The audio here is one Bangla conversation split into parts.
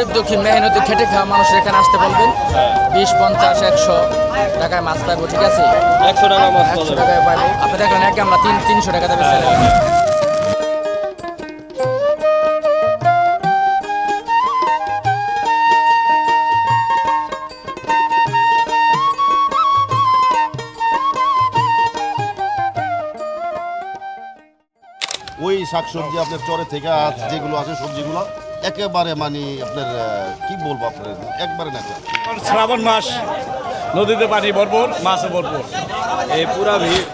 গরিব দুঃখী মেহনতি খেটে খাওয়া মানুষ এখানে আসতে বলবেন। 20, 50, 100 টাকায় মাছ পাইবো, ঠিক আছে? 100 টাকা মাছ 100 টাকায় পাইবো। আপনি দেখলেন এক গামলা 300 টাকা দেবে স্যার। ওই শাকসবজি আপনার চরে থেকে যেগুলো আছে সবজিগুলো একেবারে মানে আপনার কি বলবো আপনার একবারে না। শ্রাবণ মাস, নদীতে পানি ভরপুর, মাছও ভরপুর, এই পুরা ভিড়।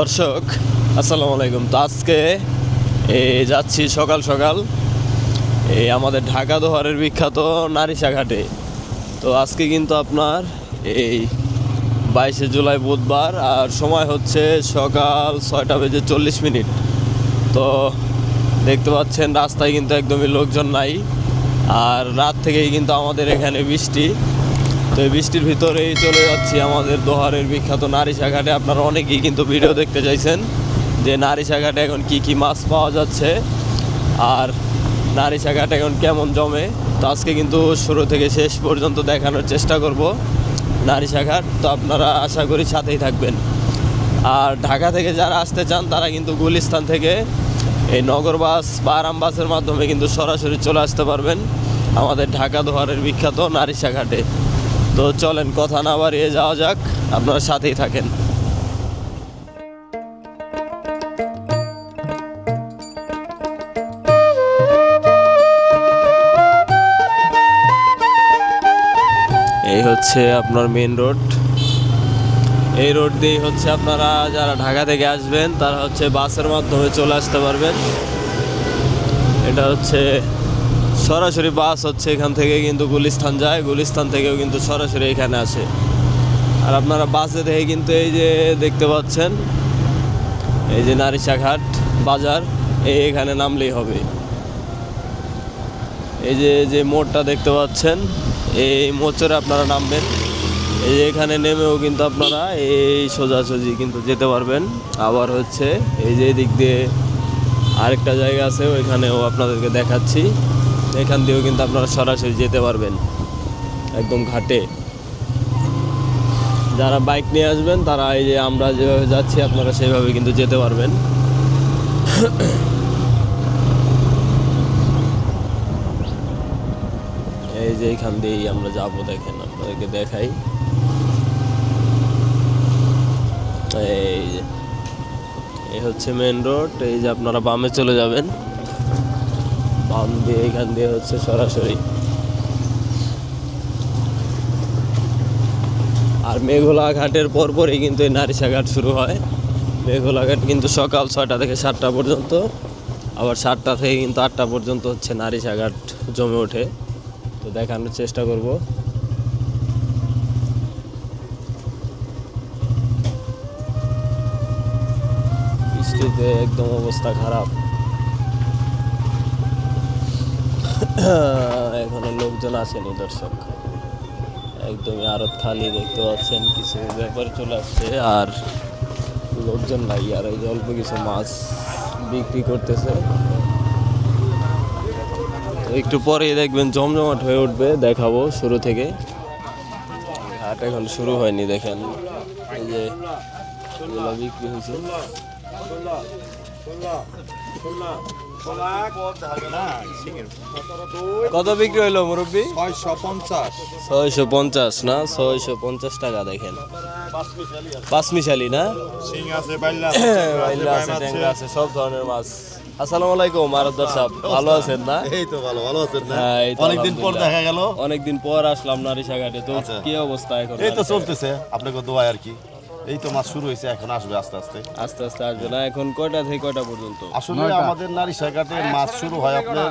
দর্শক আসসালামু আলাইকুম। তো আজকে যাচ্ছি সকাল সকাল আমাদের ঢাকা দোহারের বিখ্যাত নারিশা ঘাটে। তো আজকে কিন্তু আপনার 22শে জুলাই বুধবার, আর সময় হচ্ছে সকাল 6:40। তো দেখতে পাচ্ছেন রাস্তায় কিন্তু একদমই লোকজন নাই, আর রাত থেকেই কিন্তু আমাদের এখানে বৃষ্টি। তো এই বৃষ্টির ভিতরেই চলে যাচ্ছি আমাদের দোহারের বিখ্যাত নারিশা ঘাটে। আপনারা অনেকেই কিন্তু ভিডিও দেখতে চাইছেন যে নারিশা ঘাটে এখন কি মাছ পাওয়া যাচ্ছে আর নারিশা ঘাটে এখন কেমন জমে। তো আজকে কিন্তু শুরু থেকে শেষ পর্যন্ত দেখানোর চেষ্টা করব নারিশা ঘাট। তো আপনারা আশা করি সাথেই থাকবেন। আর ঢাকা থেকে যারা আসতে চান তারা কিন্তু গুলিস্তান থেকে এই নগর বাস বা আরাম বাসের মাধ্যমে কিন্তু সরাসরি চলে আসতে পারবেন আমাদের ঢাকা দোহারের বিখ্যাত নারিশা ঘাটে। তো চলেন কথা না বাড়িয়ে যাওয়া যাক, আপনারা সাথেই থাকেন। এই হচ্ছে আপনার মেন রোড। এই রোড দিয়ে হচ্ছে আপনারা যারা ঢাকা থেকে আসবেন তারা হচ্ছে বাসের মাধ্যমে চলে আসতে পারবেন। এটা হচ্ছে সরাসরি বাস হচ্ছে এখান থেকে কিন্তু গুলিস্তান যায়, গুলিস্তান থেকেও কিন্তু সরাসরি এখানে আসে। আর আপনারা বাসে দেখে কিন্তু এই যে দেখতে পাচ্ছেন এই যে নারিশা ঘাট বাজার, এখানে নামলেই হবে। এই যে মোড়টা দেখতে পাচ্ছেন, এই মোচরে আপনারা নামবেন। এই যে এখানে নেমেও কিন্তু আপনারা এই সোজাসুজি কিন্তু যেতে পারবেন। আবার হচ্ছে এই যে দিক দিয়ে আরেকটা জায়গা আছে, ওইখানেও আপনাদেরকে দেখাচ্ছি। এখান দিয়েও কিন্তু আপনারা সরাসরি যেতে পারবেন একদম ঘাটে। যারা বাইক নিয়ে আসবেন তারা এই যে আমরা যেভাবে যাচ্ছি আপনারা সেইভাবে কিন্তু যেতে পারবেন। এই যে এইখান দিয়েই আমরা যাব, দেখেন আপনাদেরকে দেখাই। এই হচ্ছে মেন রোড। এই যে আপনারা বামে চলে যাবেন, বাম দিয়ে এখান দিয়ে হচ্ছে সরাসরি। আর মেঘোলা ঘাটের পরপরই কিন্তু এই নারিশা ঘাট শুরু হয়। মেঘোলা ঘাট কিন্তু সকাল 6টা থেকে 7টা পর্যন্ত, আবার 7টা থেকে কিন্তু 8টা পর্যন্ত হচ্ছে নারিশা ঘাট জমে ওঠে। তো দেখানোর চেষ্টা করব। বৃষ্টিতে একদম অবস্থা খারাপ। এখানে লোকজন আসেনি দর্শক, একদমই আড়ত খালি দেখতে পাচ্ছেন। কিছু ব্যাপারে চলে আসছে আর লোকজন নাই। আর এই যে অল্প কিছু মাছ বিক্রি করতেছে। তো একটু পরেই দেখবেন জমজমাট হয়ে উঠবে, দেখাবো শুরু থেকে। হাট এখন শুরু হয়নি, দেখেন এই যে এগুলো বিক্রি হয়েছে। কত বিক্রি হইলো মুরব্বী? 650 না, 650 টাকা। দেখেন পাঁচমিশালি না, বাইলা আছে, ট্যাংরা আছে, সব ধরনের মাছ। আসসালামু আলাইকুম আরদার সাহেব, ভালো আছেন না? এই তো ভালো আছেন না? হ্যাঁ, অনেকদিন পর দেখা গেল। অনেকদিন পর আসলাম নারিশা ঘাটে। তো কি অবস্থা এখন? এই তো চলতেছে আপনাকে দোয়া আর কি। এই তো মাছ শুরু হয়েছে, এখন আসবে আস্তে আস্তে। আস্তে আস্তে আসবে না? এখন কয়টা থেকে কয়টা পর্যন্ত? আসলে আমাদের নারিশাঘাটে মাছ শুরু হয় আপনার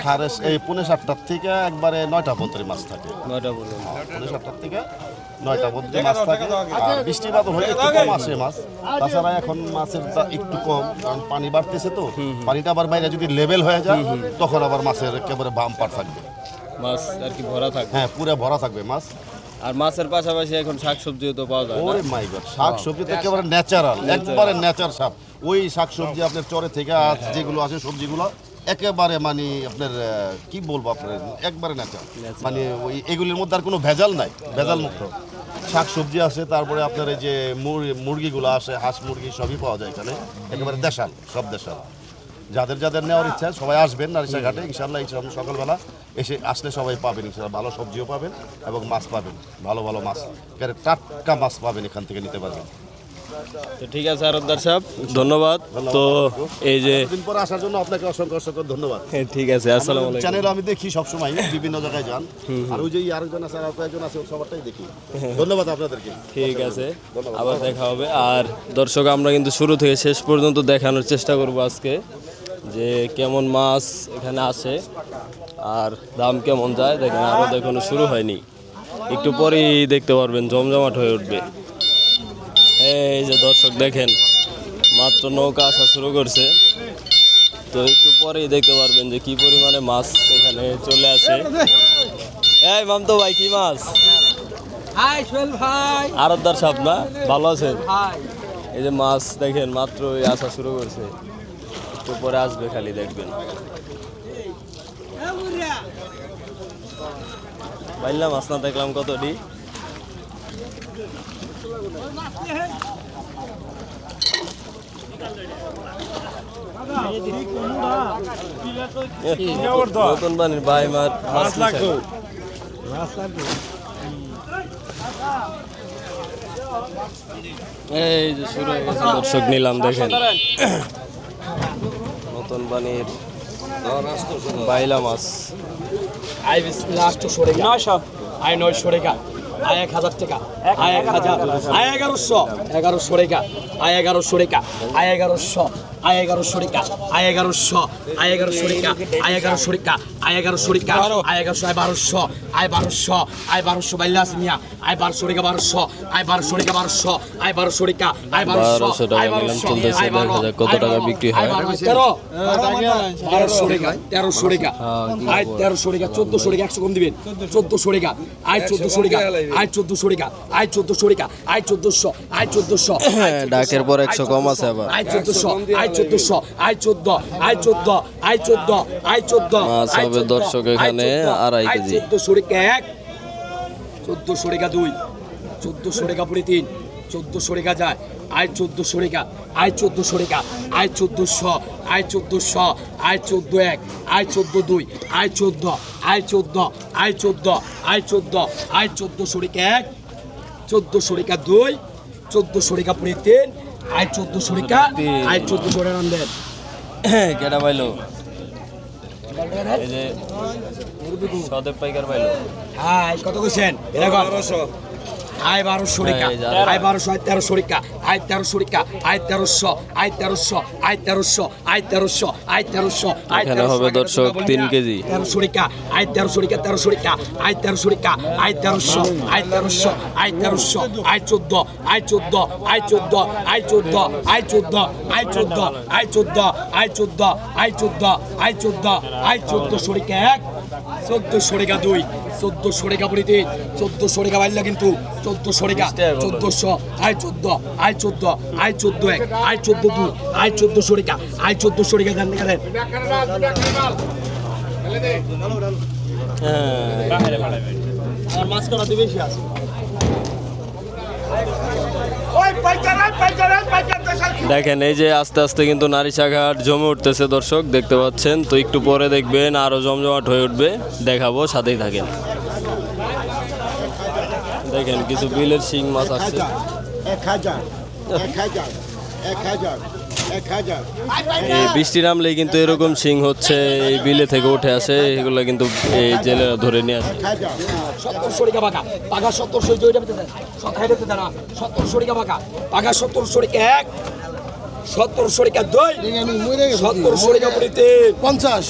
7:30 থেকে একবারে 9টা পর্যন্ত মাছ থাকে। 9টা পর্যন্ত। 7:30 থেকে 9টা পর্যন্ত মাছ থাকে। আর বৃষ্টিপাত হলে একটু কম আসে মাছ। তাছাড়া এখন মাছের একটু কম, কারণ পানি বাড়তেছে তো। পানিটা আবার বাইরে যদি লেভেল হয়ে যায় তখন আবার মাছের একেবারে বাম্পার থাকবে, মাছ আর কি ভরা থাকে। হ্যাঁ পুরো ভরা থাকবে মাছ। আর মাছের পাশাপাশি এখন শাকসবজিও তো পাওয়া যায় না? ওরে মাই গড, শাকসবজি তো একেবারে ন্যাচারাল, একবারে ন্যাচার সাপ। ওই শাকসবজি আপনার চরে থেকে যেগুলো আছে সবজিগুলো একেবারে মানে আপনার কি বলবো আপনার, একবারে ন্যাচার। মানে ওই এগুলির মধ্যে আর কোনো ভেজাল নাই, ভেজাল মুক্ত শাকসবজি আছে। তারপরে আপনার এই যে মুরগিগুলো আসে, হাঁস মুরগি সবই পাওয়া যায় এখানে, একেবারে দেশাল, সব দেশাল। যাদের যাদের নেওয়ার ইচ্ছা সবাই আসবেন নারিশাঘাটে ইনশাল্লাহ। সকালবেলা এসে আসলে সবাই পাবেন ইনশাল্লাহ, ভালো সবজিও পাবেন এবং মাছ পাবেন, ভালো ভালো মাছ, টাটকা মাছ পাবেন, এখান থেকে নিতে পারবেন। তো ঠিক আছে আরতদার সাহেব, ধন্যবাদ। তো এই যে দিন পর আসার জন্য আপনাকে অসংখ্য অসংখ্য ধন্যবাদ। ঠিক আছে, আসসালামু আলাইকুম। চ্যানেল আমি দেখি সবসময়, বিভিন্ন জায়গায় যান, আর ওই যে আরেকজন আছে আর কয়েকজন আছে, সবারটাই দেখি। ধন্যবাদ আপনাদেরকে। ঠিক আছে, আবার দেখা হবে। আর দর্শক, আমরা কিন্তু শুরু থেকে শেষ পর্যন্ত দেখানোর চেষ্টা করব আজকে যে কেমন মাছ এখানে আসে আর দাম কেমন যায়। দেখেন আরও এখনো শুরু হয়নি, একটু পরেই দেখতে পারবেন জমজমাট হয়ে উঠবে। এই যে দর্শক দেখেন, মাত্র নৌকা আসা শুরু করছে, তো একটু পরেই দেখতে পারবেন যে কি পরিমাণে মাছ এখানে চলে আসে। এই মামতো ভাই, কি মাছ? হাই সোহেল ভাই। আরতদার সাহেব না, ভালো আছেন? হাই। এই যে মাছ দেখেন মাত্রই আসা শুরু করছে, একটু পরে আসবে, খালি দেখবেন। পাইলাম মাছ না দেখলাম কতটি। নতুন বানির ভাই মাছ লাগবে। এই যে শুরু হয়ে গেছে দর্শক, নিলাম দেখেন নতুন বানির বাইলা মাছ। আই বিসমিল্লাহ 800 টাকা 900, আই 900 টাকা, আই 1000 টাকা, আই 1000, আই 1100, 1100 টাকা, আই 1100 টাকা, আই 1100, আই 1100 টাকা, আই 1100, আই 1100 টাকা, আই 1100 টাকা, আই 1100 টাকা, আই 1100, আই 1200, আই 1200, আই 1200 বাইলা আছে মিয়া, আই 1200 টাকা, 1200, আই 1200 টাকা, 1200, আই 1200 টাকা, আই 1200 টাকা নিলাম চলতেছে, দেখা যাক কত টাকা বিক্রি হয়। 1300 টাকা, 1300 টাকা, আই 1300 টাকা, 1400 টাকা, 100 কম দিবেন, 1400 টাকা, আই 1400 টাকা, আই 1400 টাকা, আই 1400 টাকা, আই 1400, আই 1400, ডাকের পর 100 কম আছে আবার। I 1400, I 1400, I 14, I 14, I 14, I 14, মাছ হবে দর্শক এখানে 2.5 কেজি। 1400 টাকা 1, 1400 টাকা 2, 1400 টাকা পুরি 3, 1400 টাকা যায়, আই 1400 টাকা, আই 1400 টাকা, I 1400, I 1400, I 14 1, I 14 2, I 14, I 14, I 14, I 14, I 1400 টাকা 1, 1400 টাকা 2, 1400 টাকা পুরি 3, আই 1400 টাকা, আই 1400 টাকা নাম দেন। কেটা পাইলো? এই যে সদেব পাইকার পাইলো। হাই কত কইছেন? এরকম 1200, আই 1200 টাকা, আই 1200, আই 1300 টাকা, আই 1300 টাকা, I 1300, I 1300, I 1300, I 1300, I 1300, I এখানে হবে দর্শক 3 কেজি। 1300 টাকা, আই 1300 টাকা, 1300 টাকা, আই 1300 টাকা, I 1300, I 1300, I 1300, I 14, I 14, I 14, I 14, I 14, I 14, I 14, I 14, I 14, I 14, I 1400 টাকা 1, 1400 টাকা 2, 1400 টাকা পুরি 3, 1400 টাকা বাইলা কিন্তু 1400 টাকা, 1400, I 14, I 14, I 14 1, I 14 2, I 1400 টাকা, আই 1400 টাকা দেন টাকা দেন। আর মাছ কাটা দিবে বেশি আছে। দেখেন এই যে আস্তে আস্তে কিন্তু নারিশাঘাট জমে উঠতেছে দর্শক, দেখতে পাচ্ছেন। তো একটু পরে দেখবেন আরো জমজমাট হয়ে উঠবে, দেখাবো, সাথেই থাকেন। দেখেন কিছু বিলের শিং মাছ আসছে। 1000, 1000, 1000, এই বৃষ্টি নামলেই কিন্তু এরকম শিং হচ্ছে এই বিলে থেকে উঠে আসে, এগুলো কিন্তু এই জেলেরা ধরে নিয়ে আসে। 700 টাকা বাঘা বাঘা 700 জয়টা পেতে দেন 700 টাকা 700 টাকা বাঘা বাঘা 700 টাকা 1 700 টাকা 2 700 টাকা পড়ে 50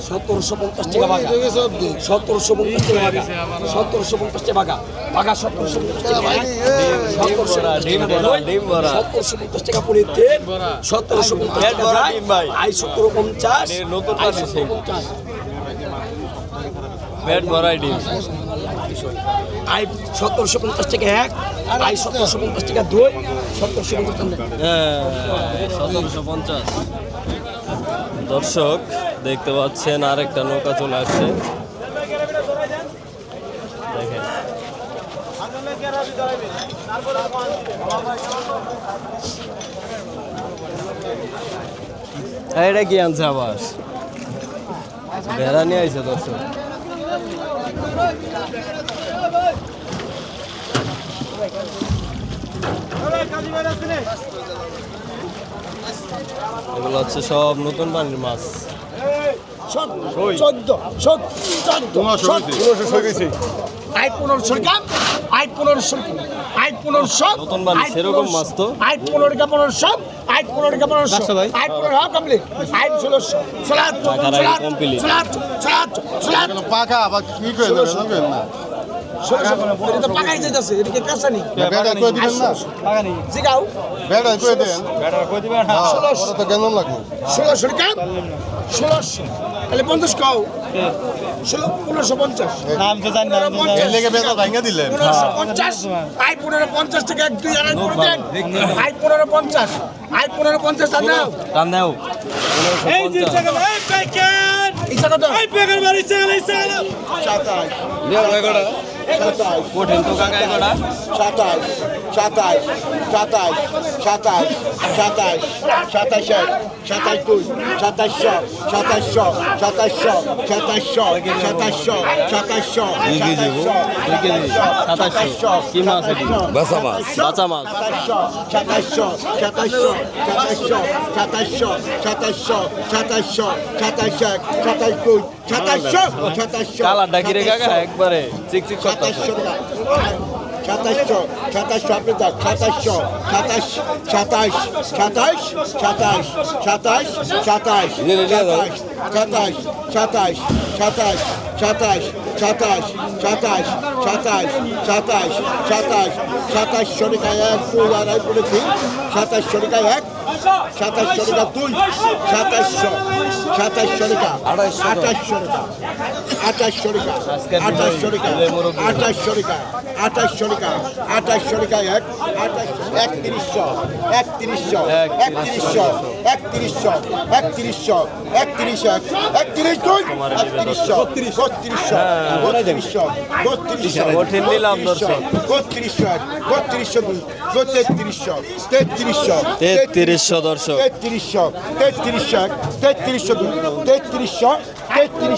1750 টাকা বাঘা 1750 টাকা বাঘা 1750 টাকা বাঘা বাঘা 1750 টাকা 1750 টাকা পড়ে 1750 টাকা যায় আই 1750 নতুন আই পাশে শিং। 1750 পেট ভরাই ডিম। আই 1750 টাকা 1 আই 1750 টাকা 2 1750 টাকা হ্যাঁ 1750। দর্শক দেখতে পাচ্ছেন আরেকটা নৌকা চলে আসছে, দেখেন। এটা কি আনছে আবার? ভেড়া নিয়ে আইছে দর্শক। এগুলো হচ্ছে সব নতুন পানির মাছ। 14 আই 1500 টাকা আই 1500 আই 1500 নতুন বালি সেরকম মাছ তো। আই 15 টাকা 1500 আই 15 টাকা 1500 আই 15 হ্যাঁ কমপ্লিট আই 1600 টাকার আগে complete। পাকা আবার কি করে দেবেন না এটা তো পাকাই যাইতাছে এদিকে কাঁচা নেই বেড়া কই দিবেন না জিগাও বেড়া কই দেন বেটা কই দিবেন? ওরা তো কেমন লাগবে 1600 টাকা 1600 তাহলে 50 কাও 1550 নাম তো জানি না। এর লেগে বেড়া ভাঙা দিলেন 1550 আই 1550 টাকা 1 2 আড়াই করে দেন আই 1550 আই 1550 টাকা দাও টান দাও। এই যে টাকা এই প্যাকেট ইচ্ছা কত এই প্যাকেট বাড়ি চালা এই চালা কঠিন তো কাকা এগুলা। 2700 কি মাছ এটি? বাঁচা মাছ। বাঁচা মাছ। 2700 কালার ডাকি রে কাকা একবারে চিকচিক করতেছে। 2700 আপনি দেখ 2700 টাকা 1 2 আড়াই করে 3 2700 টাকা 1 2700 টাকা 2 2700 টাকা 2800 টাকা 2800 টাকা 2800 টাকা 2800 টাকা 2800 টাকা 2800 টাকা 1 3100 3100 3100 3100 3100 3100 32 কঠিন নিলাম দর্শক। 3300 দর্শক।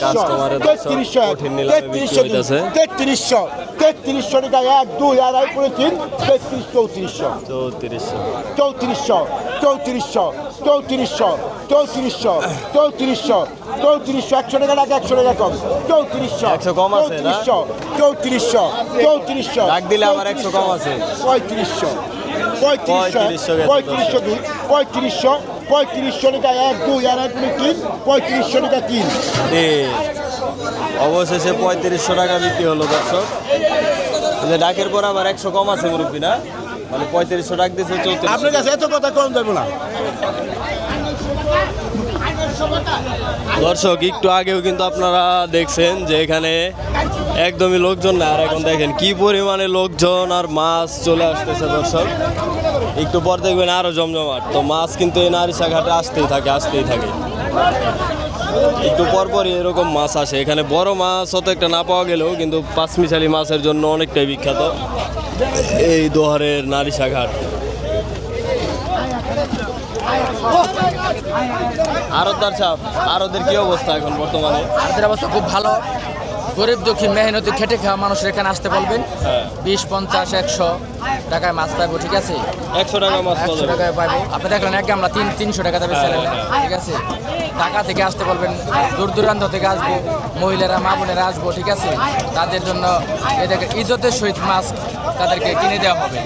কাস্টমারের দর্শক কঠিন নিলামে বিক্রি হইতাছে। 3300 টাকা 1 2 আড়াই করে 3 3400 3400 100 টাকা রাখ 100 টাকা কম 100 কম আছে না? 3400 ডাক দিলে আমার 100 কম আছে। 3500 টাকা 1 2 আড়াই করে 3 3500 টাকা 3 অবশেষে 3500 টাকা বিক্রি হলো দর্শক। এই যে ডাকের পর আমার 100 কম আছে মুরব্বী না, মানে 3500 টাকা দিয়েছে 3400। আপনার কাছে এত কথা কম যাবে না। দর্শক একটু আগেও কিন্তু আপনারা দেখছেন যে এখানে একদমই লোকজন না, আর এখন দেখেন কি পরিমাণে লোকজন আর মাছ চলে আসতেছে দর্শক। একটু পর দেখবেন আরো জমজমাট। তো মাছ কিন্তু এই নারিশা ঘাটে আসতেই থাকে। একটু পরপরই এরকম মাছ আসে এখানে। বড় মাছ অত একটা না পাওয়া গেলেও কিন্তু পাঁচমিশালি মাছের জন্য অনেকটাই বিখ্যাত এই দোহারের নারিশা ঘাট। আরতদার সাহেব, আরতের কি অবস্থা এখন বর্তমানে? আমাদের অবস্থা খুব ভালো গরিব দুঃখী মেহনতি খেটে খাওয়া মানুষের এখানে আসতে বলবেন। 20, 50, 100 টাকায় মাছ পাবো, ঠিক আছে? 100 টাকা মাছ পাওয়া 100 যাবে। টাকায় পাবো। আপনি দেখলেন এক গামলা 300 টাকা দেবে ছেলে, ঠিক আছে? ঢাকা থেকে আসতে বলবেন, দূর দূরান্ত থেকে আসবো, মহিলারা মা বোনেরা আসবো, ঠিক আছে? তাদের জন্য এদেরকে ইজ্জতের সহিত মাছ তাদেরকে কিনে দেওয়া হবে।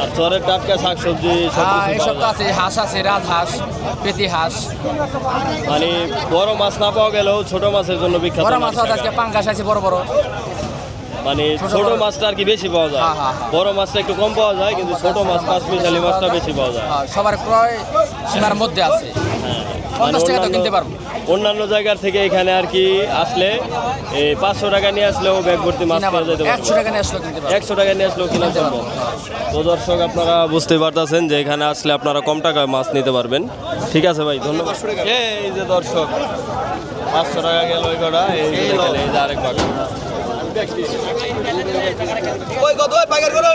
আর চরের টাটকা শাকসবজি সব কিছু এসব তো পাওয়া আছে, হাঁস আছে, রাজহাঁস, পেতি হাঁস, যায়। মানে বড় মাছ না পাওয়া গেলেও ছোট মাছের জন্য বিখ্যাত বড় মাছ আছে, নারিশাঘাট। আজকে পাঙ্গাস আছে বড় বড়। মানে ছোট ছোট বড়। মাছটা আর কি বেশি পাওয়া যায়, হ্যাঁ, হ্যাঁ, হ্যাঁ। বড় মাছটা একটু কম পাওয়া যায়, কিন্তু ছোট মাছ পাঁচমিশালি মাছটা বেশি পাওয়া যায়। সবার ক্রয় সীমার মধ্যে আছে। মানে 50 টাকা তো কিনতে পারবো। অন্যান্য জায়গার থেকে এখানে আর কি আসলে এই 500 টাকা নিয়ে আসলেও ব্যাগ ভর্তি মাছ কিনা পাওয়া পারবো। যেতে পারবে। 100 টাকা নিয়ে আসলে কিনতে পারবো। 100 টাকা নিয়ে আসলেও কিনা সম্ভব। তো দর্শক আপনারা বুঝতে পারতেছেন যে এখানে আসলে আপনারা কম টাকায় মাছ নিতে পারবেন। ঠিক আছে ভাই, ধন্যবাদ। এই যে দর্শক 500 টাকা গেল ওই কটা, এই যে দেখেন, এই যে আরেক বাঘ। ওই কত ওই পাইকার করো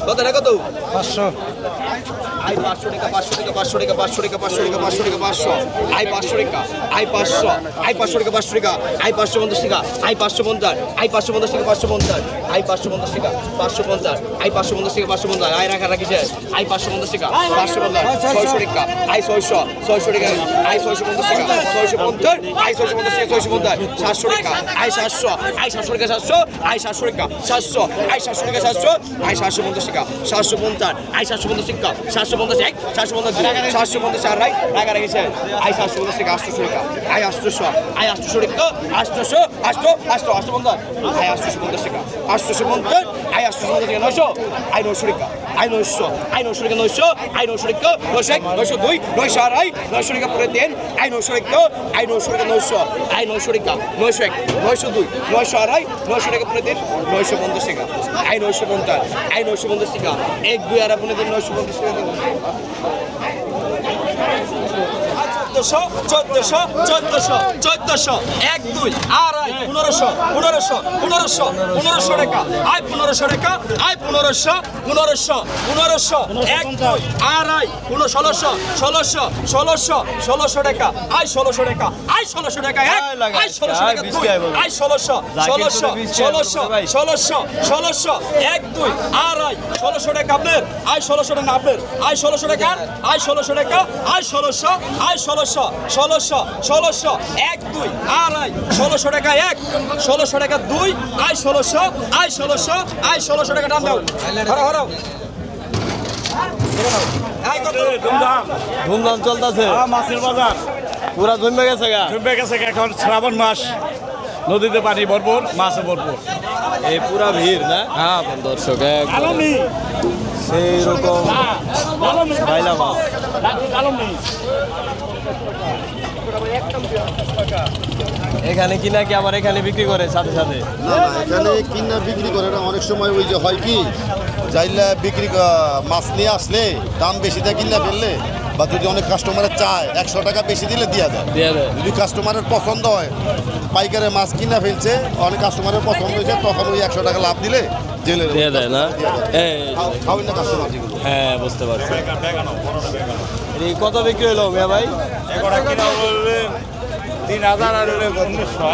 কত টাকা কত 500 আই 500 টাকা 500 টাকা 500 টাকা 500 টাকা 500 টাকা 500 টাকা 500 আই 500 টাকা আই 500 আই 500 টাকা 500 টাকা আই 550 টাকা আই 550 আই 550 টাকা 550 আই 550 টাকা 550 আই 550 টাকা 550 আই রাখা রাখিছে আই 550 টাকা 550 600 টাকা আই 600 600 টাকা আই 650 টাকা 650 আই 650 টাকা 650 700 টাকা আই 700 আই 700 টাকা 700 আই 700 টাকা 700 আই 700 টাকা 700 আই 750 টাকা 750 আই 750 টাকা 750 এক 750 750 আর রাই রাখা রাখিছে আই 750 টাকা 800 টাকা আই 800 আই 800 টাকা 800 850 আই 850 টাকা 850 আই 850 টাকা 900 আই 900 টাকা আই 900 আই 900 টাকা 900 আই 900 টাকা 902 900 আর আই 900 টাকা পরে দেন আই 900 টাকা আই 900 টাকা 900 আই 900 টাকা 901 902 900 আর আই 900 টাকা পরে দেন 950 টাকা আই 950 আই 950 টাকা এক দুই আর আপনি দেন 950 টাকা দেন 1400 এক দুই আড়াই 1500 টাকা আই 1500 টাকা আই 1500 এক দুই আড়াই 1600 টাকা আই 1600 টাকা আই 1600 টাকা এক আই 1600 টাকা দুই আই 1600 এক দুই আড়াই 1600 টাকা আপনার আই 1600 টাকা আপনার আই 1600 টাকা আই 1600 টাকা আই 1600 এক দুই আড়াই 1600 টাকা এক 1600 টাকা দুই আই 1600 টাকা দাম দাও হরাও আই কত ধুমধাম চলতেছে, মাছের বাজার পুরা জমে গেছে গা। ডুবে গেছে, এখন শ্রাবণ মাস, নদীতে পানি ভরপুর, মাছে ভরপুর। এই পুরা ভিড় না? হ্যাঁ দর্শক একদম সেই রকম বাইলা মাছ। এখানে কি নাকি আবার এখানে বিক্রি করে সাথে সাথে? না না, এখানে কিনা বিক্রি করে না। অনেক সময় ওই যে হয় কি, যাইলে বিক্রি মাছ নিয়ে আসলে দাম বেশি দেয় কিনা ফেললে, বা যদি অনেক কাস্টমারের চায় 100 টাকা বেশি দিলে দিয়া দেয়। দিয়ে দেয়। যদি কাস্টমারের পছন্দ হয়, পাইকারে মাছ কিনা ফেলছে, অনেক কাস্টমারের পছন্দ হয়েছে, তখন ওই 100 টাকা লাভ দিলে জেলে দিয়ে দেয় না? এই খাওয়াই না কাস্টমার যেগুলো। হ্যাঁ বুঝতে পারছি। এই কত বিক্রি হলো মিয়া ভাই? 3000 আর 1900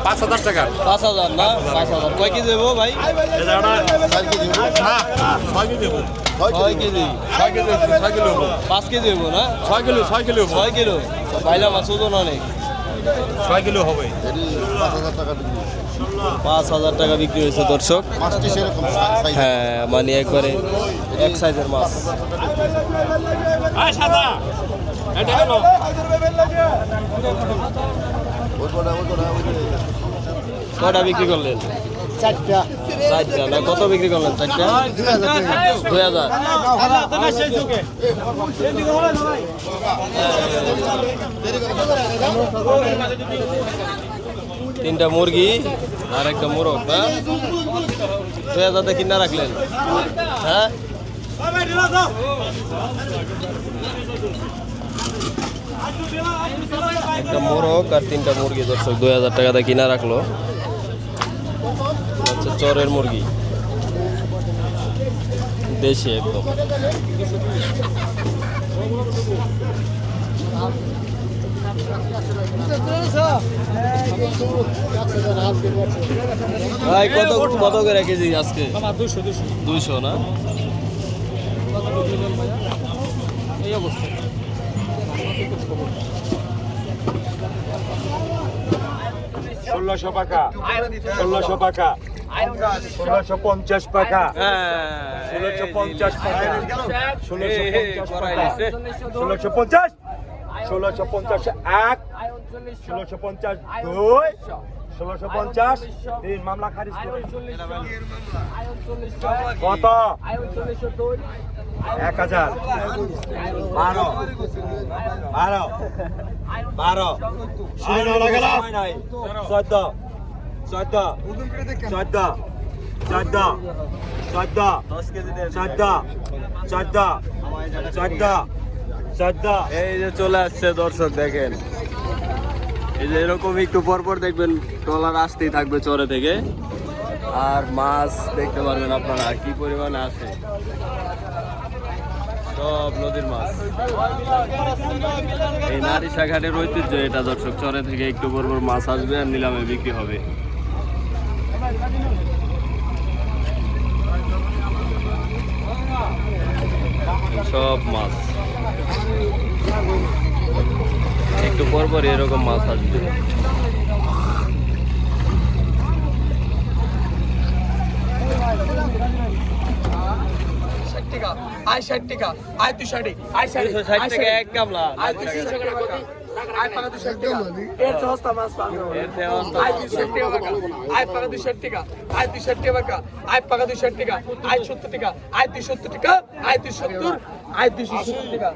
5000 টাকা 5000 না? 5000 কয় কেজি দেবো ভাই? 4 কেজি হলো। 6 কেজি। 5 কেজি দেবো না? 6 কিলো 6 কিলো। বাইলা মাছ ওজন অনেক। 6 কিলো হবে। এটি 5,000 টাকা বিক্রি। 5000 টাকা বিক্রি হয়েছে দর্শক। মাছটি সেরকম সাইজ। হ্যাঁ মানে একবারে এক সাইজের মাছ। সাদা এটা হলো কয়টা বিক্রি করলেন? 4টা না? কত বিক্রি করলেন 4টা? 2000। তিনটা মুরগি আর একটা মোরগ না? 2000 কিনা রাখলেন? হ্যাঁ একটা মোরগ আর 3টা মুরগি দর্শক 2000 টাকাতে কিনা রাখলো। আচ্ছা চরের মুরগি দেশি একদম। ভাই কত কত করে কেজি আজকে? 200 না? এই অবস্থা। 1600 টাকা, 1600 টাকা, 1650 টাকা, 1650 টাকা, 1650 টাকা, 1650, 1650 এক, 1650 দুই, 1650 তিন, মামলা খারিজ করুন। কত? 1000, 12, 12, 12, 14, 14, 14, 14, 14, 14, 14, 14, এই যে চলে আসছে দর্শক, দেখেন এই যে এরকম একটু পর পর দেখবেন ট্রলার আসতেই থাকবে চরে থেকে, আর মাছ দেখতে পারবেন আপনারা কি পরিমাণে আসে, সব নদীর মাছ। এই নারিশা ঘাটের ঐতিহ্য এটা দর্শক, চরে থেকে একটু পর পর মাছ আসবে আর নিলামে বিক্রি হবে। সব মাছ একটু পর পর এরকম মাছ আসবে। 60 টাকা, আয় 60 টাকা, আয় 260, আয় 260 টাকা এক গামলা। আয় 260 টাকা, আয় পাকা 260 টাকা, এর সস্তা মাছ পাবো। আয় 260 টাকা, আয় পাকা 260 টাকা, আয় 260 টাকা, আয় পাকা 260 টাকা, আয় 70 টাকা, আয় 270 টাকা, আয় 270, আয় 270 টাকা,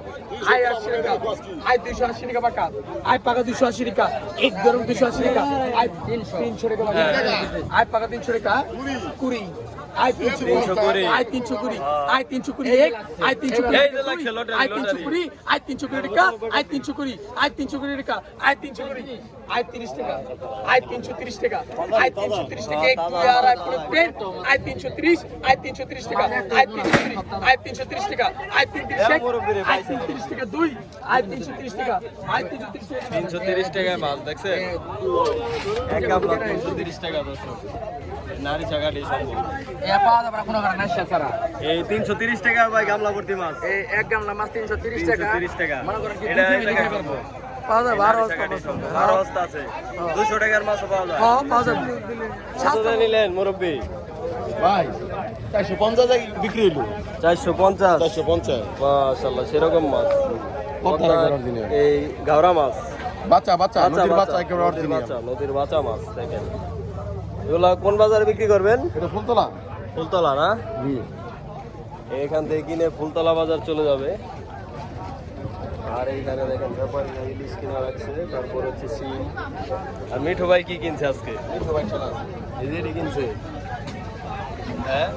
আয় 80 টাকা, আয় 280 টাকা পাকা, আয় পাকা 280 টাকা, এক ধরুন 280 টাকা, আয় 300 টাকা পাকা, আয় পাকা 300 টাকা, 20, আয় 320, আয় 320, আয় 320 এক, আয় 320, এই যে লাগছে লটারি, আয় 320, আয় 320 টাকা, আয় 320, আয় 320 টাকা, আয় 320, আয় 30 টাকা, আয় 330 টাকা, আয় 330 টাকা, এক দুই আর আয় পুরো পেন, আয় 330, আয় 330 টাকা, আয় 330, আয় 330 টাকা, আয় 330 এক, আয় 330 টাকা দুই, আয় 330 টাকা, আয় 330 টাকা, 330 টাকায় মাছ দেখছেন, এক গামলা 330 টাকা দর্শক, নারিশা ঘাটে সম্ভব। এই 330 টাকা ভাই গামলা ভর্তি মাছ, এই এক গামলা মাছ 330 টাকা। 330 টাকা। মনে করেন কি এটা দুই টাকা কেজি করবো। পাওয়া যায় 12 বস্তা নারিশা ঘাটে পর্যন্ত। সম্ভব। 12 বস্তা আছে, 200 টাকার মাছও পাওয়া যায়। হ্যাঁ পাওয়া যাবে। কত নিলেন মুরব্বি? ভাই 450 বিক্রি হইলো। 450, 450 মাশাআল্লাহ সেরকম মাছ। কত টাকা অরিজিনাল? এই গাওরা মাছ, বাচ্চা বাচ্চা বাচ্চা, নদীর বাচ্চা বাচ্চা, একেবারে নদীর অরিজিনাল। বাচ্চা, নদীর বাচ্চা মাছ দেখেন। এগুলা কোন বাজারে বিক্রি করবেন? এটা ফুলতলা। ফুলতলা না? এখান থেকে কিনে ফুলতলা বাজার চলে যাবে। আর এইখানে দেখেন ব্যাপারী ইলিশ কিনা রাখছে, তারপর হচ্ছে শিম। আর মিঠু ভাই কি কিনছে আজকে? মিঠু ভাই চলা। এই যে এটি কিনছে, হ্যাঁ